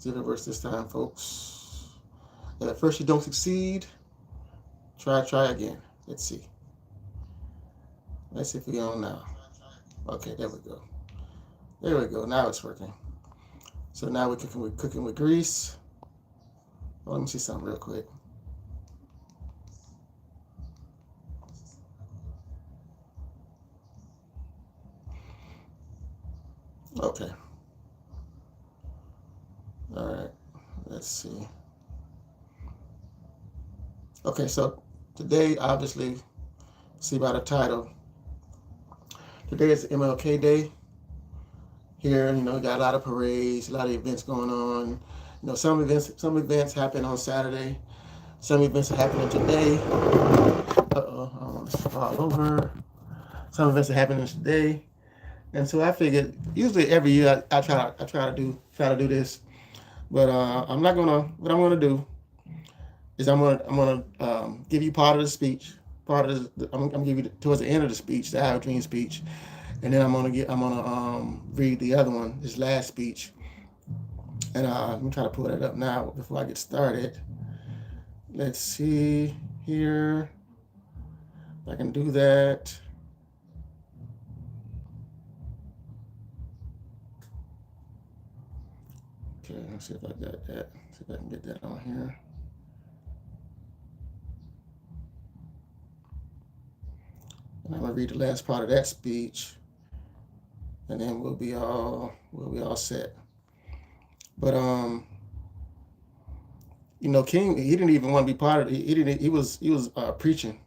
Zero verse this time, folks. If at first you don't succeed, try again. Let's see. Let's see if we're on now. Okay, there we go. There we go. Now it's working. So now we're cooking with grease. Oh, let me see something real quick. Okay. All right. Let's see. Okay, so today, obviously, see by the title, today is Mlk Day. Here, you know, got a lot of parades, a lot of events going on. You know, some events happen on Saturday. Some events are happening today. Uh-oh, I don't want to fall over. Some events are happening today. And so I figured, usually every year I try to do this, but I'm not gonna. What I'm gonna do is I'm gonna give you part of the speech. I'm gonna give you towards the end of the speech, the I Have a Dream speech, and then I'm gonna read the other one, his last speech. And let me try to pull that up now before I get started. Let's see here if I can do that. Okay, let's see if I got that. See if I can get that on here. And I'm gonna read the last part of that speech, and then we'll be all set. But you know, King, he didn't even want to be part of it. He was preaching.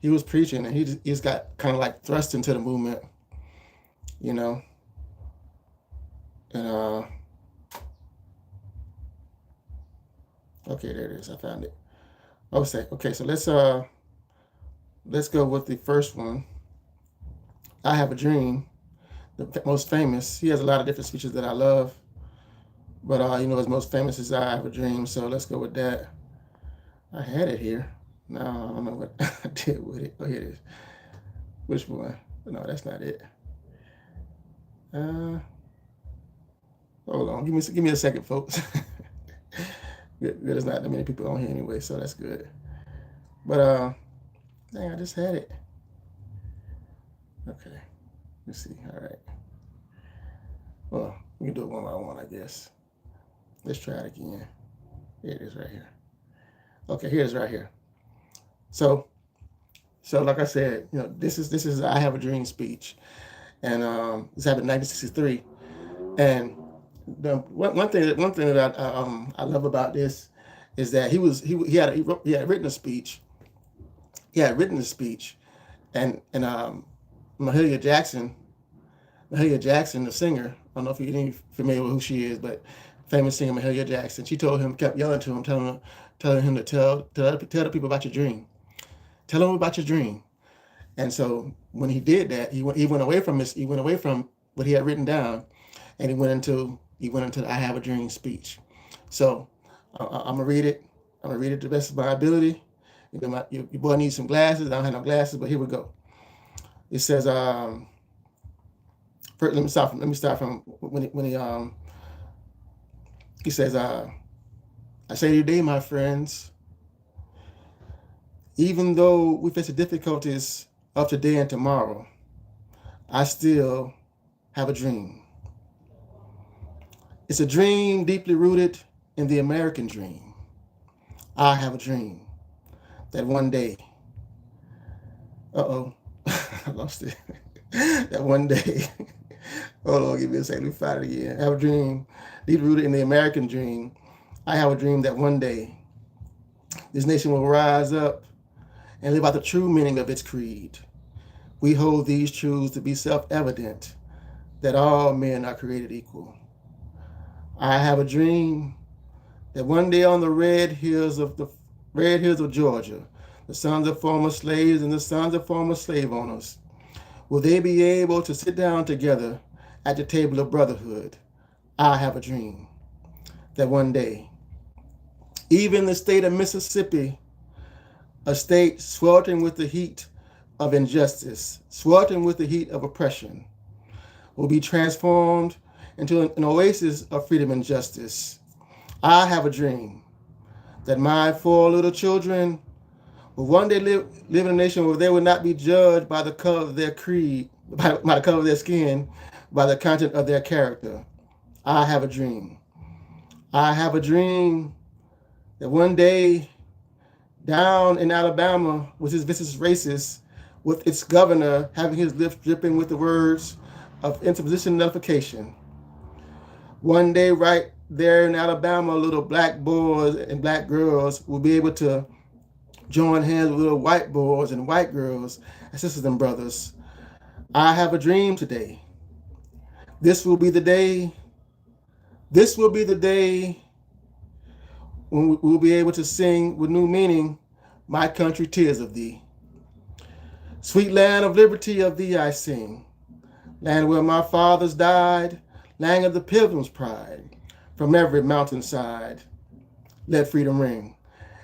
He was preaching, and he just got kind of like thrust into the movement, you know. And okay, there it is. I found it. Okay, so let's go with the first one. I Have a Dream, the most famous. He has a lot of different speeches that I love, but you know, his most famous is I Have a Dream. So let's go with that. I had it here. No, I don't know what I did with it. Oh, here it is. Which one? No, that's not it. Hold on. Give me a second, folks. There's not that many people on here anyway, so that's good. But dang, I just had it. Okay. Let's see. All right. Well, we can do it one by one, I guess. Let's try it again. Here it is right here. Okay, here's right here. So like I said, you know, this is I Have a Dream speech, and this happened in 1963. And one thing that I love about this is that he had written a speech. He had written a speech, and Mahalia Jackson, the singer. I don't know if you're any familiar with who she is, but famous singer Mahalia Jackson. She told him, kept yelling to him, telling him to tell the people about your dream. Tell them about your dream. And so when he did that, he went away from what he had written down, and he went into the I Have a Dream speech. So I'm gonna read it. I'm gonna read it to the best of my ability. You know, your boy needs some glasses. I don't have no glasses, but here we go. It says, first, let me start from when he says, I say today, my friends, even though we face the difficulties of today and tomorrow, I still have a dream. It's a dream deeply rooted in the American dream. I have a dream that one day, I lost it. That one day, hold on, give me a second, let me find it again. I have a dream deeply rooted in the American dream. I have a dream that one day this nation will rise up and live out the true meaning of its creed. We hold these truths to be self-evident, that all men are created equal. I have a dream that one day on the red hills of Georgia, the sons of former slaves and the sons of former slave owners, will they be able to sit down together at the table of brotherhood? I have a dream that one day, even the state of Mississippi, a state sweltering with the heat of injustice, sweltering with the heat of oppression, will be transformed into an oasis of freedom and justice. I have a dream that my 4 little children will one day live in a nation where they will not be judged by the color of their creed, by the color of their skin, by the content of their character. I have a dream. I have a dream that one day down in Alabama with his vicious racists, with its governor having his lips dripping with the words of interposition nullification. One day right there in Alabama, little black boys and black girls will be able to join hands with little white boys and white girls and sisters and brothers. I have a dream today. This will be the day. This will be the day when we'll be able to sing with new meaning, my country, tears of thee. Sweet land of liberty, of thee I sing. Land where my fathers died, land of the pilgrim's pride. From every mountainside, let freedom ring.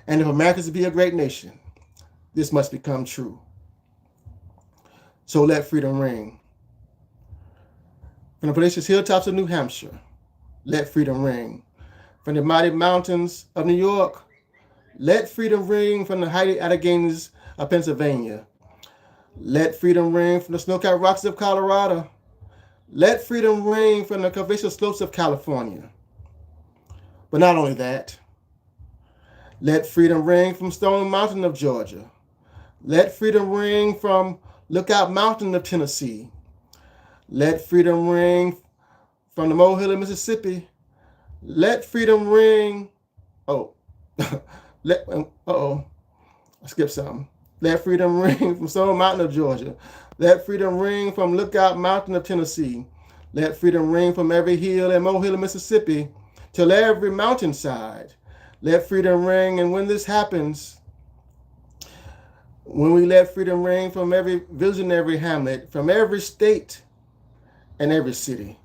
And if America to be a great nation, this must become true. So let freedom ring. From the precious hilltops of New Hampshire, let freedom ring. From the mighty mountains of New York, let freedom ring. From the mighty Alleghenies of Pennsylvania, let freedom ring. From the snow-capped rocks of Colorado, let freedom ring. From the curvaceous slopes of California. But not only that, let freedom ring from Stone Mountain of Georgia. Let freedom ring from Lookout Mountain of Tennessee. Let freedom ring from the molehill of Mississippi. Let freedom ring. I skipped something. Let freedom ring from Stone Mountain of Georgia. Let freedom ring from Lookout Mountain of Tennessee. Let freedom ring from every hill and molehill of Mississippi till every mountainside. Let freedom ring, and when this happens, when we let freedom ring from every village and every hamlet, from every state and every city,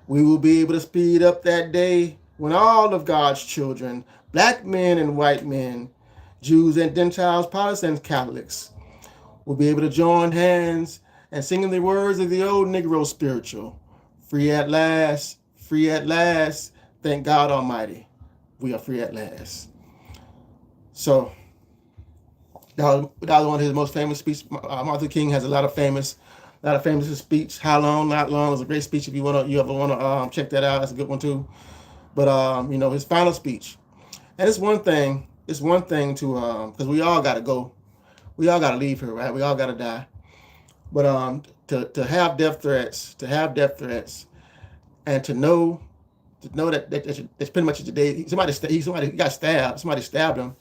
we will be able to speed up that day when all of God's children, black men and white men, Jews and Gentiles, Protestants, Catholics, will be able to join hands and sing in the words of the old Negro spiritual. Free at last, thank God Almighty, we are free at last. So that was one of his most famous speeches. Martin Luther King has a lot of famous speech. How long, not long. It's a great speech if you ever want to check that out. That's a good one too. But his final speech, and it's one thing to because we all got to go, we all got to leave here, right? We all got to die. But to have death threats, and to know that that's pretty much the day somebody got stabbed. Somebody stabbed him,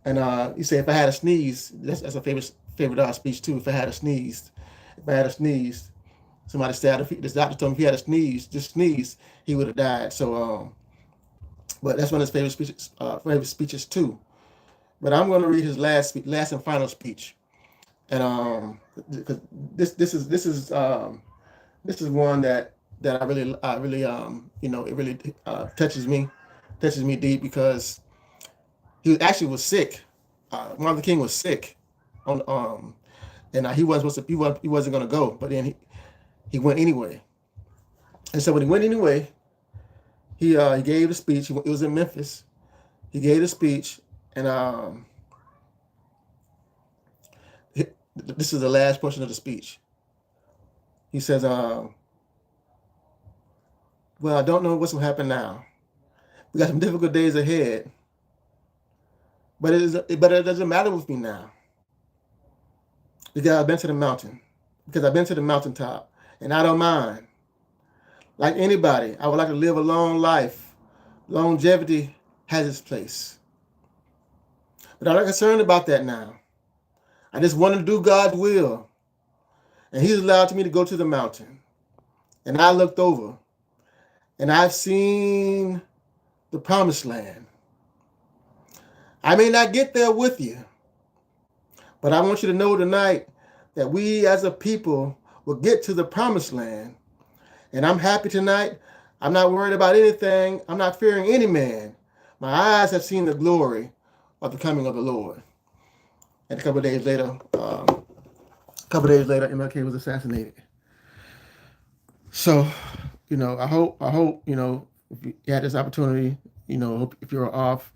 and he said, "If I had a sneeze," that's a favorite speech too. If I had a sneeze, somebody stabbed him. This doctor told him if he had a sneeze, just sneeze, he would have died. So, but that's one of his favorite speeches too. But I'm going to read his last and final speech, and because this is one that I really it really touches me deep, because he actually was sick. Martin Luther King was sick, and he wasn't going to go, but then he went anyway. And so when he went anyway, he gave the speech. It was in Memphis. He gave the speech, and this is the last portion of the speech. He says, well, I don't know what's going to happen now. We got some difficult days ahead, but it doesn't matter with me now, because I've been to the mountain, because I've been to the mountaintop, and I don't mind. Like anybody, I would like to live a long life. Longevity has its place, but I'm not concerned about that now. I just want to do God's will, and He's allowed me to go to the mountain, and I looked over, and I've seen the promised land. I may not get there with you, but I want you to know tonight that we as a people will get to the promised land. And I'm happy tonight. I'm not worried about anything. I'm not fearing any man. My eyes have seen the glory of the coming of the Lord. And a couple of days later, Mlk was assassinated. So I hope, if you had this opportunity, hope if you were off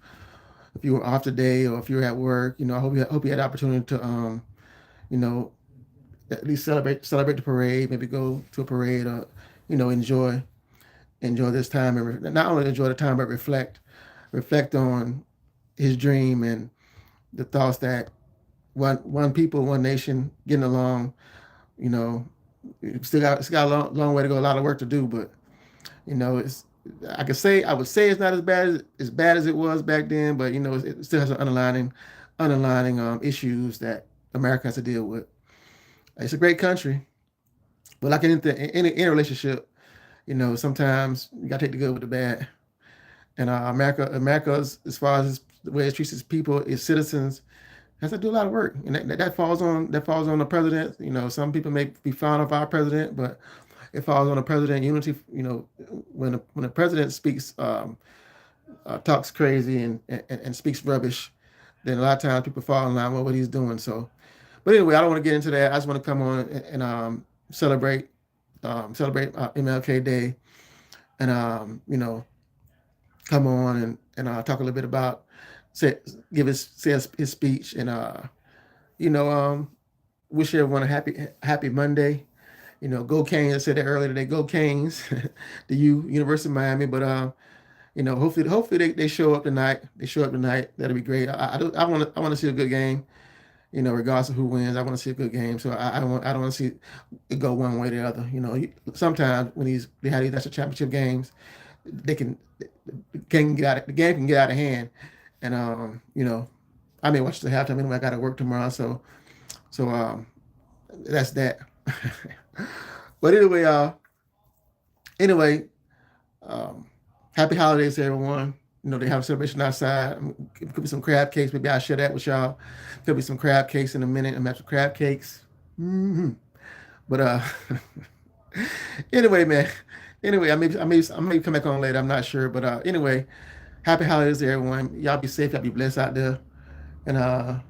today, or if you're at work, hope you had the opportunity to, you know, at least celebrate the parade, maybe go to a parade, or, enjoy this time, and not only enjoy the time, but reflect on his dream and the thoughts that one people, one nation, getting along. You know, it's got a long way to go, a lot of work to do, but it's I would say it's not as bad as it was back then, but it still has some underlining issues that America has to deal with. It's a great country, but like in any relationship, sometimes you gotta take the good with the bad. And America's, as far as the way it treats its people, its citizens, has to do a lot of work, and that falls on the president. Some people may be fond of our president, but it falls on the president unity. When the president speaks, talks crazy and speaks rubbish, then a lot of times people fall in line with what he's doing. So, but anyway, I don't want to get into that. I just want to come on and celebrate MLK Day, and come on and talk a little bit about say his speech, and you know wish everyone a happy Monday. Go Canes! I said that earlier today. Go Canes! The University of Miami. But hopefully they show up tonight. They show up tonight. That'll be great. I want to see a good game. Regardless of who wins, I want to see a good game. So I don't want to see it go one way or the other. Sometimes when they have these national championship games, they the game can get out of hand, and I may watch the halftime anyway. I got to work tomorrow, so that's that. But anyway, happy holidays to everyone. They have a celebration outside. Could be some crab cakes. Maybe I'll share that with y'all. Could be some crab cakes in a minute. I'm have some crab cakes. But anyway, man. Anyway, I may come back on later. I'm not sure, but anyway, happy holidays to everyone. Y'all be safe. Y'all be blessed out there, and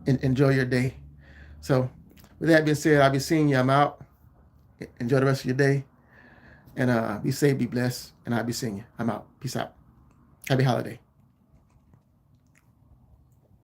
enjoy your day. So, with that being said, I'll be seeing you. I'm out. Enjoy the rest of your day, and be safe, be blessed, and I'll be seeing you. I'm out. Peace out. Happy holiday.